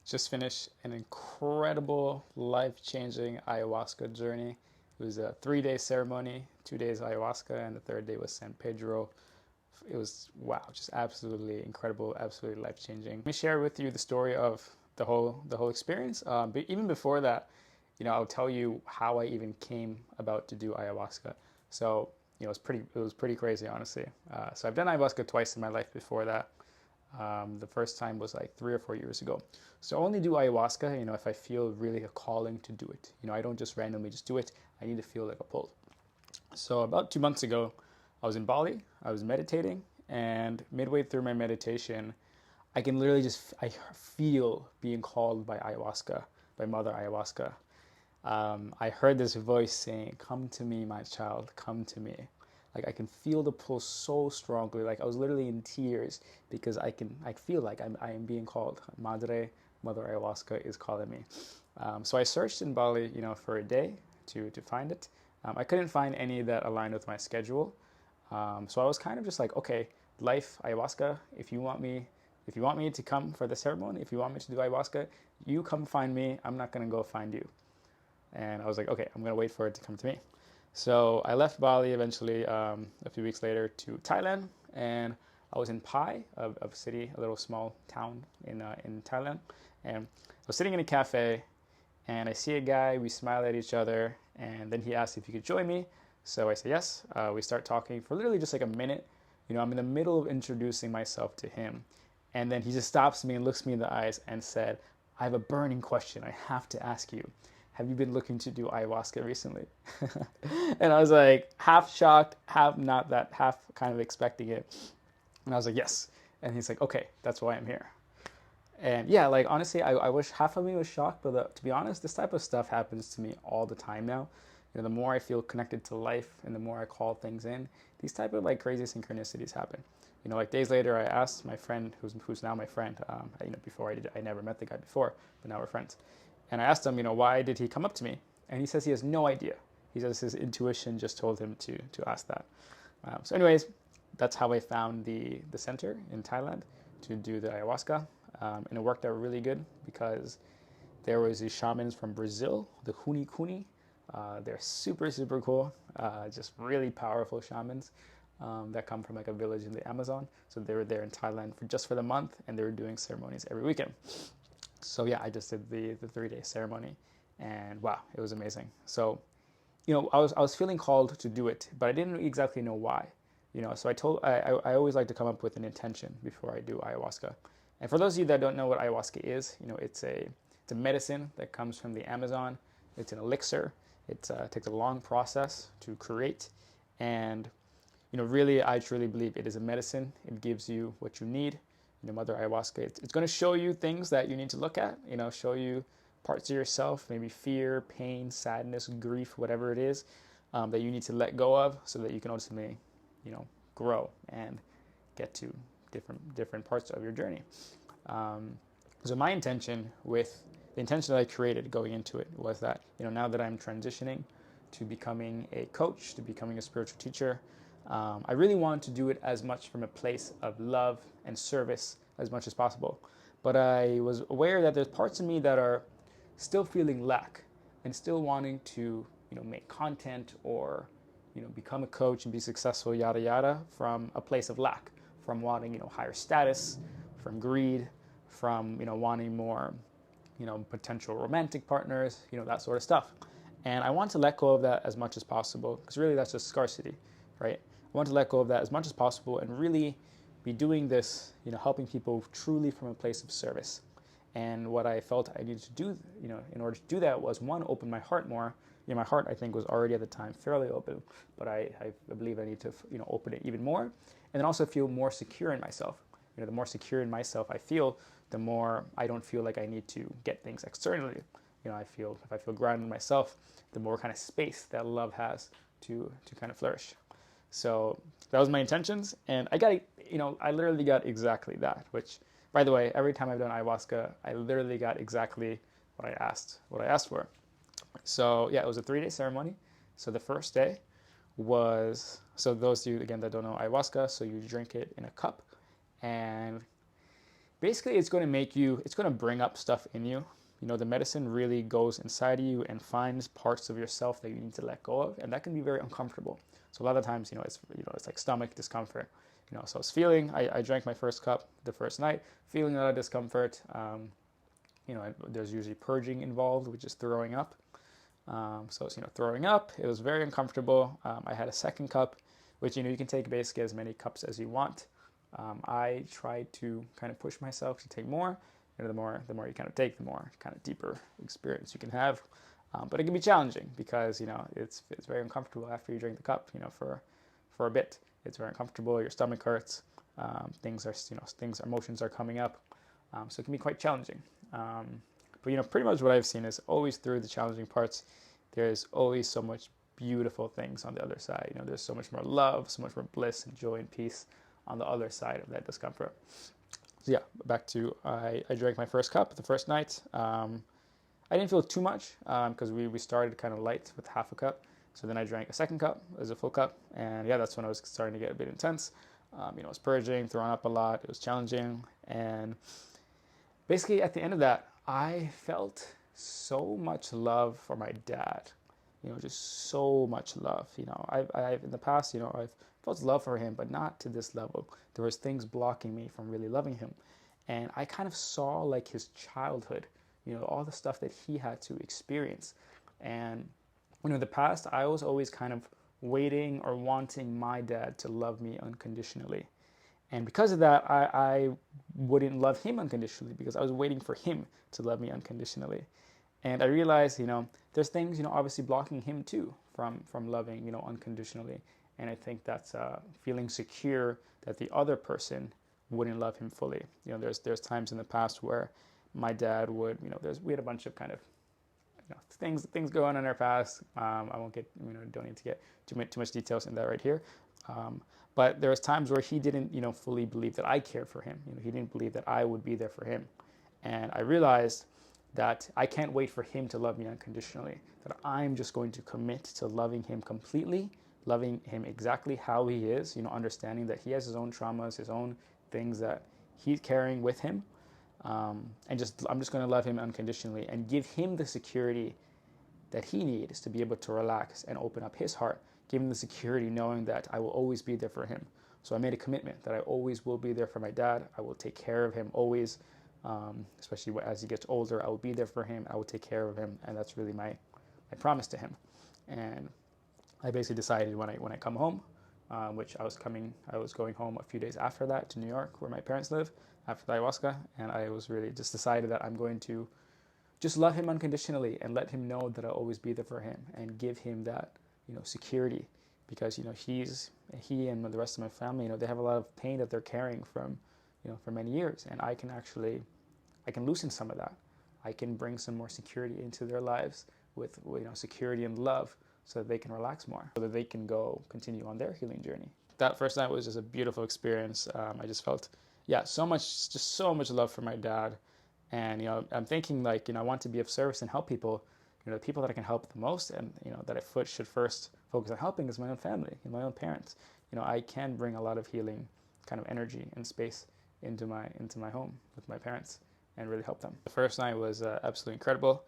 Just finished an incredible, life-changing ayahuasca journey. It was a 3 day ceremony, 2 days ayahuasca, and the third day was San Pedro. It was wow, just absolutely incredible, absolutely life-changing. Let me share with you the story of the whole experience. But even before that, I'll tell you how I even came about to do ayahuasca. So it was pretty crazy, honestly. So I've done ayahuasca twice in my life before that. The first time was like 3 or 4 years ago. So I only do ayahuasca, if I feel really a calling to do it. I don't just randomly just do it. I need to feel like a pull. So about 2 months ago, I was in Bali. I was meditating, and midway through my meditation, I can literally I feel being called by ayahuasca, by Mother Ayahuasca. I heard this voice saying, "Come to me, my child, come to me." Like I can feel the pull so strongly. Like I was literally in tears because I feel like I am being called. Mother Ayahuasca is calling me. So I searched in Bali, for a day to find it. I couldn't find any that aligned with my schedule. So I was kind of just like, okay, life ayahuasca. If you want me to come for the ceremony, if you want me to do ayahuasca, you come find me. I'm not gonna go find you. And I was like, okay, I'm gonna wait for it to come to me. So I left Bali eventually a few weeks later to Thailand, and I was in Pai, a city, a little small town in Thailand, and I was sitting in a cafe, and I see a guy. We smile at each other, and then he asked if he could join me. So I say yes. We start talking for literally just like a minute. I'm in the middle of introducing myself to him, and then he just stops me and looks me in the eyes and said, "I have a burning question I have to ask you. Have you been looking to do ayahuasca recently?" And I was like half shocked, half not that, half kind of expecting it. And I was like, yes. And he's like, okay, that's why I'm here. And yeah, like honestly, I wish half of me was shocked, but to be honest, this type of stuff happens to me all the time now. The more I feel connected to life and the more I call things in, these type of like crazy synchronicities happen. Like days later, I asked my friend, who's now my friend. Before I never met the guy before, but now we're friends. And I asked him, why did he come up to me? And he says he has no idea. He says his intuition just told him to ask that. So, anyways, that's how I found the center in Thailand to do the ayahuasca, and it worked out really good because there was these shamans from Brazil, the Huni Kuni. They're super super cool, just really powerful shamans that come from like a village in the Amazon. So they were there in Thailand for the month, and they were doing ceremonies every weekend. So yeah, I just did the 3 day ceremony, and wow, it was amazing. So I was feeling called to do it, but I didn't exactly know why. So I always like to come up with an intention before I do ayahuasca. And for those of you that don't know what ayahuasca is, it's a medicine that comes from the Amazon. It's an elixir. It takes a long process to create, and really, I truly believe it is a medicine. It gives you what you need. Mother Ayahuasca, it's going to show you things that you need to look at, show you parts of yourself, maybe fear, pain, sadness, grief, whatever it is, that you need to let go of so that you can ultimately, grow and get to different parts of your journey. So my intention the intention that I created going into it was that, now that I'm transitioning to becoming a coach, to becoming a spiritual teacher, I really want to do it as much from a place of love and service as much as possible. But I was aware that there's parts of me that are still feeling lack and still wanting to, make content or, become a coach and be successful, yada yada, from a place of lack, from wanting, higher status, from greed, from, wanting more, potential romantic partners, that sort of stuff. And I want to let go of that as much as possible because really that's just scarcity, right? I want to let go of that as much as possible and really be doing this, helping people truly from a place of service. And what I felt I needed to do, in order to do that was one, open my heart more. My heart, I think, was already at the time fairly open, but I believe I need to, open it even more, and then also feel more secure in myself. The more secure in myself I feel, the more I don't feel like I need to get things externally. If I feel grounded in myself, the more kind of space that love has to kind of flourish. So that was my intentions, and I literally got exactly that. Which, by the way, every time I've done ayahuasca, I literally got exactly what I asked for. So yeah, it was a 3 day ceremony. So the first day was, so those of you again that don't know ayahuasca, so you drink it in a cup, and Basically, it's going to make you, it's going to bring up stuff in you. You know, the medicine really goes inside of you and finds parts of yourself that you need to let go of, and that can be very uncomfortable. So a lot of times, it's like stomach discomfort. So I was feeling, I drank my first cup the first night, feeling a lot of discomfort. There's usually purging involved, which is throwing up. So it's, throwing up. It was very uncomfortable. I had a second cup, which, you can take basically as many cups as you want. I tried to kind of push myself to take more. The more you kind of take, the more kind of deeper experience you can have. But it can be challenging because, it's very uncomfortable after you drink the cup, for a bit. It's very uncomfortable. Your stomach hurts. Emotions are coming up. So it can be quite challenging. But pretty much what I've seen is always through the challenging parts, there's always so much beautiful things on the other side. There's so much more love, so much more bliss and joy and peace on the other side of that discomfort. So yeah, back to I drank my first cup the first night. I didn't feel too much because we started kind of light with half a cup. So then I drank a second cup as a full cup, and yeah, that's when I was starting to get a bit intense. I was purging, throwing up a lot. It was challenging, and basically at the end of that, I felt so much love for my dad. Just so much love. I've in the past, I've felt love for him, but not to this level. There was things blocking me from really loving him, and I kind of saw like his childhood, all the stuff that he had to experience, and in the past, I was always kind of waiting or wanting my dad to love me unconditionally. And because of that, I wouldn't love him unconditionally because I was waiting for him to love me unconditionally. And I realized, there's things, obviously blocking him too from loving, unconditionally. And I think that's feeling secure that the other person wouldn't love him fully. There's times in the past where my dad would, we had a bunch of kind of things going on in our past. I won't get, don't need to get too much details in that right here. But there was times where he didn't, fully believe that I cared for him. He didn't believe that I would be there for him. And I realized that I can't wait for him to love me unconditionally, that I'm just going to commit to loving him completely, loving him exactly how he is, understanding that he has his own traumas, his own things that he's carrying with him. I'm just going to love him unconditionally and give him the security that he needs to be able to relax and open up his heart. Give him the security knowing that I will always be there for him. So I made a commitment that I always will be there for my dad. I will take care of him always, especially as he gets older. I will be there for him. I will take care of him, and that's really my promise to him. And I basically decided when I come home, which I was going home a few days after that to New York, where my parents live, after the ayahuasca, and I was really just decided that I'm going to just love him unconditionally and let him know that I'll always be there for him and give him that, security, because, he and the rest of my family, they have a lot of pain that they're carrying from, for many years, and I can loosen some of that. I can bring some more security into their lives with security and love so that they can relax more, so that they can go continue on their healing journey. That first night was just a beautiful experience. I just felt, so much love for my dad. And, I'm thinking I want to be of service and help people. The people that I can help the most and, that I should first focus on helping is my own family and my own parents. I can bring a lot of healing kind of energy and space into my home with my parents and really help them. The first night was absolutely incredible.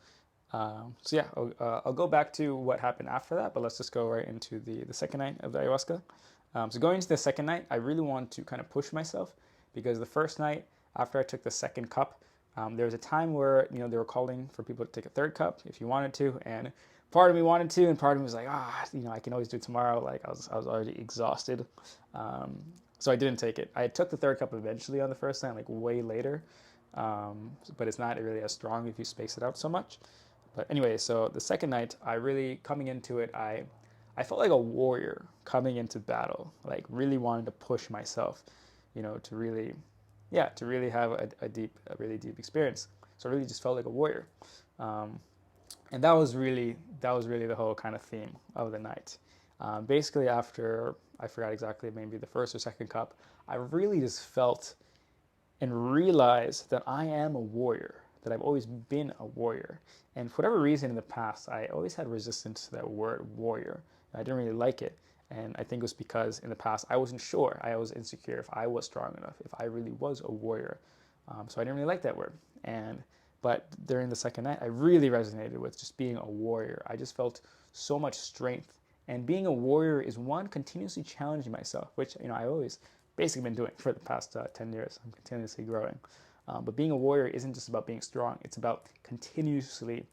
I'll go back to what happened after that, but let's just go right into the second night of the ayahuasca. So going into the second night, I really want to kind of push myself, because the first night, after I took the second cup, there was a time where, they were calling for people to take a third cup if you wanted to, and part of me wanted to, and part of me was like, I can always do it tomorrow. Like I was already exhausted, so I didn't take it. I took the third cup eventually on the first night, like way later, but it's not really as strong if you space it out so much. But anyway, so the second night, coming into it, I felt like a warrior coming into battle, like really wanted to push myself, to really have a really deep experience. So I really just felt like a warrior. And that was really the whole kind of theme of the night. Basically after, I forgot exactly, maybe the first or second cup, I really just felt and realized that I am a warrior, that I've always been a warrior. And for whatever reason in the past, I always had resistance to that word warrior. I didn't really like it. And I think it was because in the past, I wasn't sure. I was insecure if I was strong enough, if I really was a warrior. So I didn't really like that word. But during the second night, I really resonated with just being a warrior. I just felt so much strength. And being a warrior is one, continuously challenging myself, which I always basically been doing for the past 10 years. I'm continuously growing. But being a warrior isn't just about being strong. It's about continuously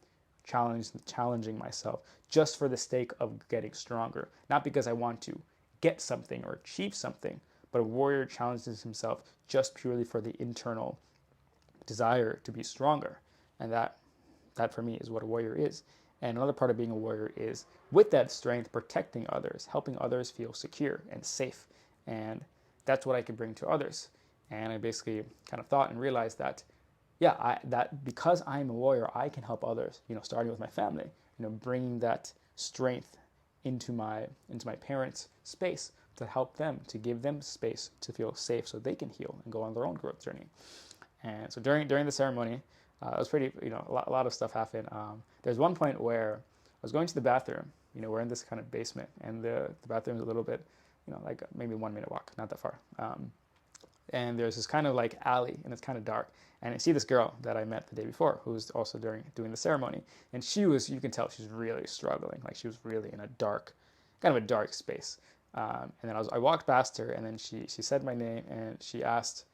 challenging myself just for the sake of getting stronger. Not because I want to get something or achieve something, but a warrior challenges himself just purely for the internal desire to be stronger. And that for me is what a warrior is. And another part of being a warrior is, with that strength, protecting others, helping others feel secure and safe. And that's what I can bring to others. And I basically kind of thought and realized that, yeah, that because I'm a warrior, I can help others. Starting with my family. Bringing that strength into my parents' space to help them, to give them space to feel safe, so they can heal and go on their own growth journey. And so during the ceremony, it was pretty, a lot of stuff happened. There's one point where I was going to the bathroom. We're in this kind of basement, and the bathroom is a little bit, like maybe 1 minute walk, not that far. And there's this kind of like alley, and it's kind of dark. And I see this girl that I met the day before, who was also doing the ceremony, and you can tell she's really struggling. Like she was really in a dark, kind of a dark space. And then I walked past her, and then she said my name, and she asked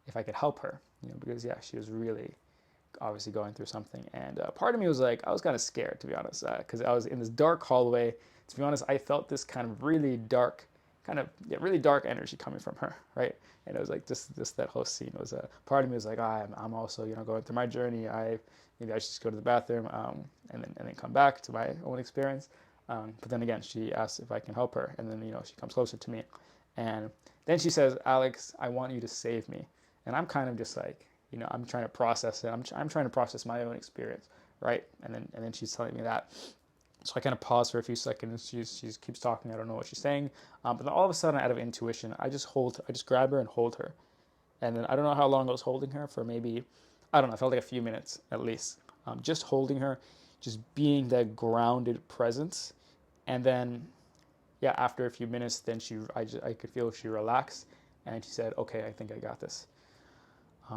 if I could help her, because she was really obviously going through something. And part of me was like, I was kind of scared, to be honest, because I was in this dark hallway. To be honest, I felt this kind of really dark, really dark energy coming from her, right? And it was like just that whole scene was a part of me was like, I'm also going through my journey. Maybe I should just go to the bathroom and then come back to my own experience. But then again, she asked if I can help her, and then she comes closer to me, and then she says, Alex, I want you to save me. And I'm kind of just like, I'm trying to process it. I'm trying to process my own experience, right? And then she's telling me that. So I kind of pause for a few seconds. She keeps talking. I don't know what she's saying. But then all of a sudden, out of intuition, I just grab her and hold her. And then I don't know how long I was holding her for, maybe, I don't know, it felt like a few minutes at least. Just holding her, just being that grounded presence. And then, after a few minutes, then I could feel she relaxed. And she said, okay, I think I got this.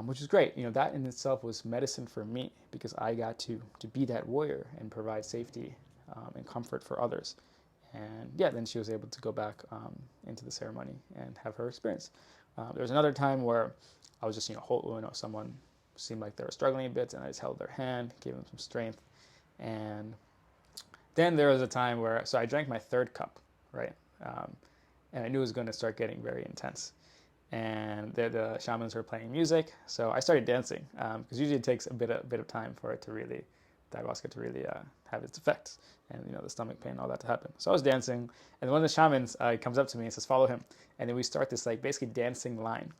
Which is great. That in itself was medicine for me, because I got to be that warrior and provide safety and comfort for others. And then she was able to go back into the ceremony and have her experience. There was another time where I was just, someone seemed like they were struggling a bit, and I just held their hand, gave them some strength. And then there was a time where, so I drank my third cup, right? And I knew it was going to start getting very intense. And the shamans were playing music, so I started dancing, because usually it takes a bit of time for the ayahuasca to really have its effects, and the stomach pain, all that to happen. So I was dancing, and one of the shamans comes up to me and says, "Follow him," and then we start this like basically dancing line,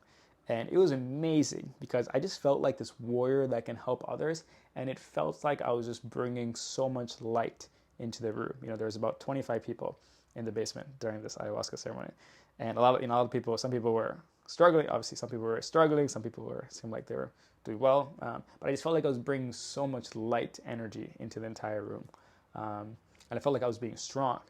and it was amazing because I just felt like this warrior that can help others, and it felt like I was just bringing so much light into the room. There was about 25 people in the basement during this ayahuasca ceremony, and a lot of people. Some people were struggling. Obviously, some people were struggling. Some people seemed like they were doing well. But I just felt like I was bringing so much light energy into the entire room. And I felt like I was being strong.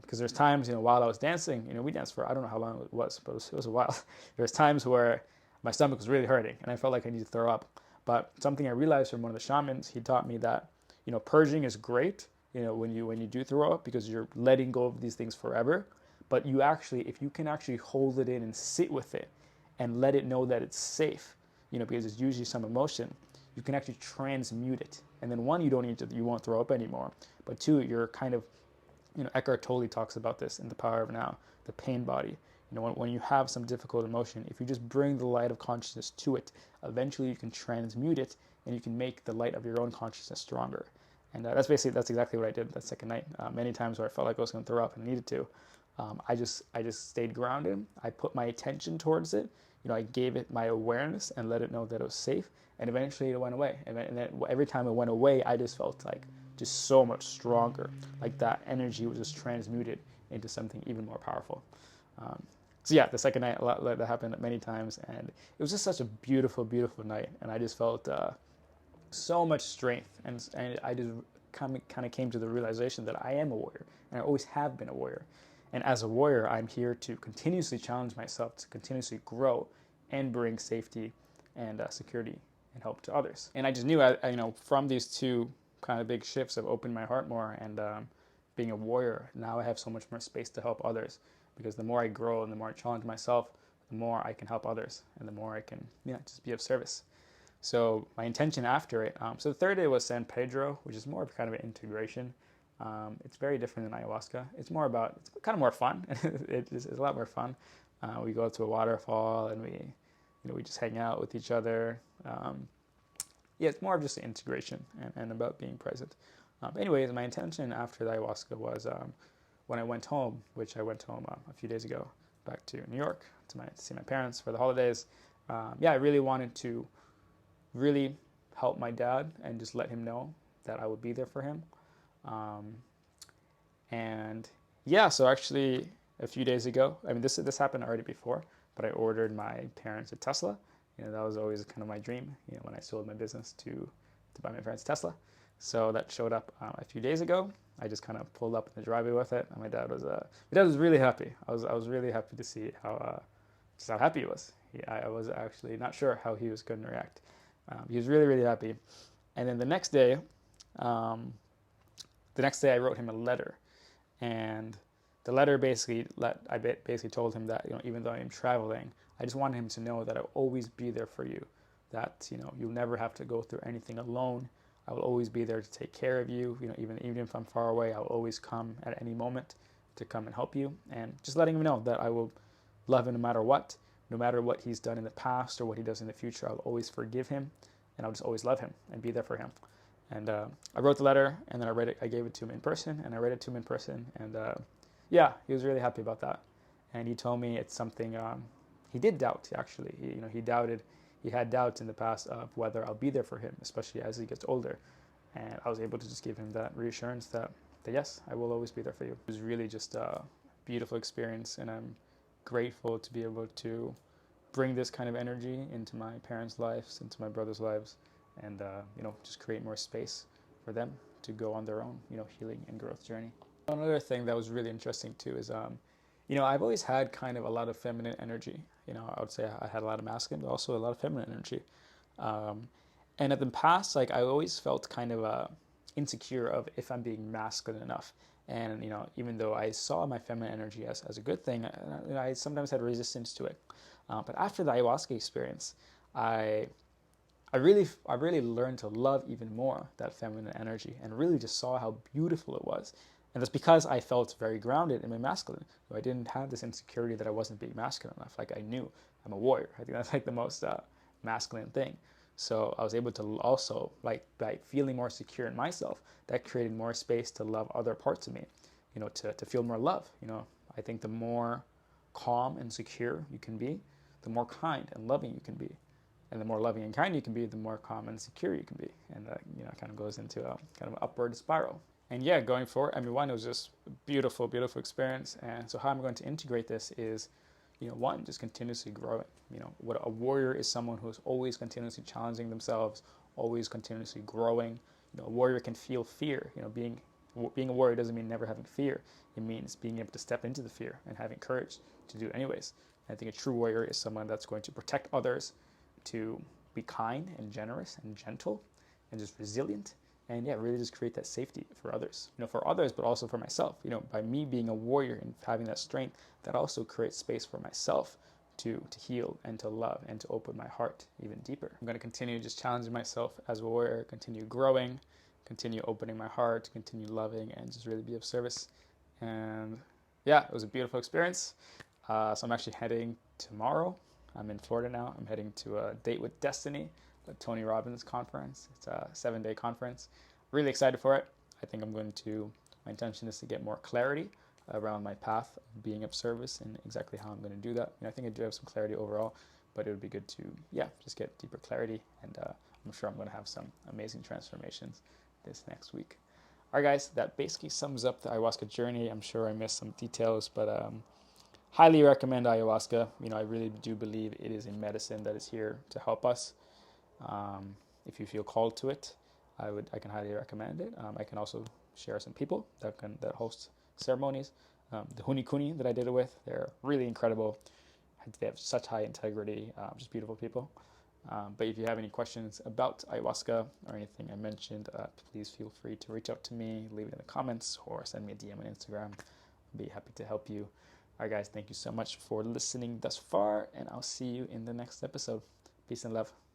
Because there's times, while I was dancing, we danced for, I don't know how long it was, but it was a while. There's times where my stomach was really hurting and I felt like I needed to throw up. But something I realized from one of the shamans, he taught me that, purging is great, when you do throw up, because you're letting go of these things forever. But if you can actually hold it in and sit with it and let it know that it's safe, because it's usually some emotion, you can actually transmute it. And then one, you won't throw up anymore. But two, you're kind of, Eckhart Tolle talks about this in The Power of Now, the pain body. When you have some difficult emotion, if you just bring the light of consciousness to it, eventually you can transmute it and you can make the light of your own consciousness stronger. And that's exactly what I did that second night. Many times where I felt like I was going to throw up and I needed to. I just stayed grounded. I put my attention towards it. I gave it my awareness and let it know that it was safe. And eventually it went away. And then every time it went away, I just felt like just so much stronger. Like that energy was just transmuted into something even more powerful. The second night, that happened many times. And it was just such a beautiful, beautiful night. And I just felt so much strength. And I just kind of came to the realization that I am a warrior. And I always have been a warrior. And as a warrior, I'm here to continuously challenge myself, to continuously grow and bring safety, and security and help to others. And I just knew, from these two kind of big shifts have opened my heart more, and being a warrior, now I have so much more space to help others, because the more I grow and the more I challenge myself, the more I can help others, and the more I can just be of service. So my intention after it, so the third day was San Pedro, which is more of kind of an integration. It's very different than ayahuasca. It's kind of more fun. It's a lot more fun. We go to a waterfall and we just hang out with each other. It's more of just an integration and about being present. Anyways, my intention after the ayahuasca was when I went home, which I went home a few days ago, back to New York to see my parents for the holidays. I really wanted to really help my dad and just let him know that I would be there for him. So actually a few days ago, this happened already before, but I ordered my parents a Tesla. That was always kind of my dream, when I sold my business to buy my parents a Tesla. So that showed up a few days ago. I just kind of pulled up in the driveway with it, and my dad was really happy. I was really happy to see how happy he was. I was actually not sure how he was going to react. He was really, really happy. And then the next day I wrote him a letter, and the letter I basically told him that even though I'm traveling, I just wanted him to know that I'll always be there for you. That you'll never have to go through anything alone. I will always be there to take care of you. Even if I'm far away, I'll always come at any moment to come and help you. And just letting him know that I will love him no matter what he's done in the past or what he does in the future. I'll always forgive him, and I'll just always love him and be there for him. And I wrote the letter, and then I gave it to him in person, and I read it to him in person, and he was really happy about that. And he told me it's something he did doubt, actually. He had doubts in the past of whether I'll be there for him, especially as he gets older. And I was able to just give him that reassurance that yes, I will always be there for you. It was really just a beautiful experience, and I'm grateful to be able to bring this kind of energy into my parents' lives, into my brother's lives, and just create more space for them to go on their own healing and growth journey. Another thing that was really interesting too is I've always had kind of a lot of feminine energy. I would say I had a lot of masculine, but also a lot of feminine energy. And in the past, I always felt kind of insecure of if I'm being masculine enough. And even though I saw my feminine energy as a good thing, I sometimes had resistance to it. But after the ayahuasca experience, I really learned to love even more that feminine energy, and really just saw how beautiful it was. And that's because I felt very grounded in my masculine. I didn't have this insecurity that I wasn't being masculine enough. I knew I'm a warrior. I think that's the most masculine thing. So I was able to also, by feeling more secure in myself, that created more space to love other parts of me, to feel more love. I think the more calm and secure you can be, the more kind and loving you can be. And the more loving and kind you can be, the more calm and secure you can be. And that, kind of goes into a kind of an upward spiral. And going forward, one, it was just a beautiful, beautiful experience. And so how I'm going to integrate this is, one, just continuously growing. What a warrior is someone who's always continuously challenging themselves, always continuously growing. A warrior can feel fear. Being a warrior doesn't mean never having fear. It means being able to step into the fear and having courage to do it anyways. And I think a true warrior is someone that's going to protect others, to be kind and generous and gentle and just resilient, and really just create that safety for others, for others, but also for myself. By me being a warrior and having that strength, that also creates space for myself to heal and to love and to open my heart even deeper. I'm going to continue just challenging myself as a warrior, continue growing, continue opening my heart, continue loving, and just really be of service. And it was a beautiful experience. So I'm actually heading tomorrow. I'm in Florida now. I'm heading to a Date with Destiny, the Tony Robbins conference. It's a 7-day conference. Really excited for it. I think my intention is to get more clarity around my path of being of service and exactly how I'm going to do that. I think I do have some clarity overall, but it would be good to, just get deeper clarity. And I'm sure I'm going to have some amazing transformations this next week. All right, guys, that basically sums up the ayahuasca journey. I'm sure I missed some details, but highly recommend ayahuasca. I really do believe it is a medicine that is here to help us. If you feel called to it, I can highly recommend it. I can also share some people that host ceremonies. The Hunikuni that I did it with, they're really incredible. They have such high integrity, just beautiful people. But if you have any questions about ayahuasca or anything I mentioned, please feel free to reach out to me, leave it in the comments, or send me a DM on Instagram. I'll be happy to help you. All right, guys, thank you so much for listening thus far, and I'll see you in the next episode. Peace and love.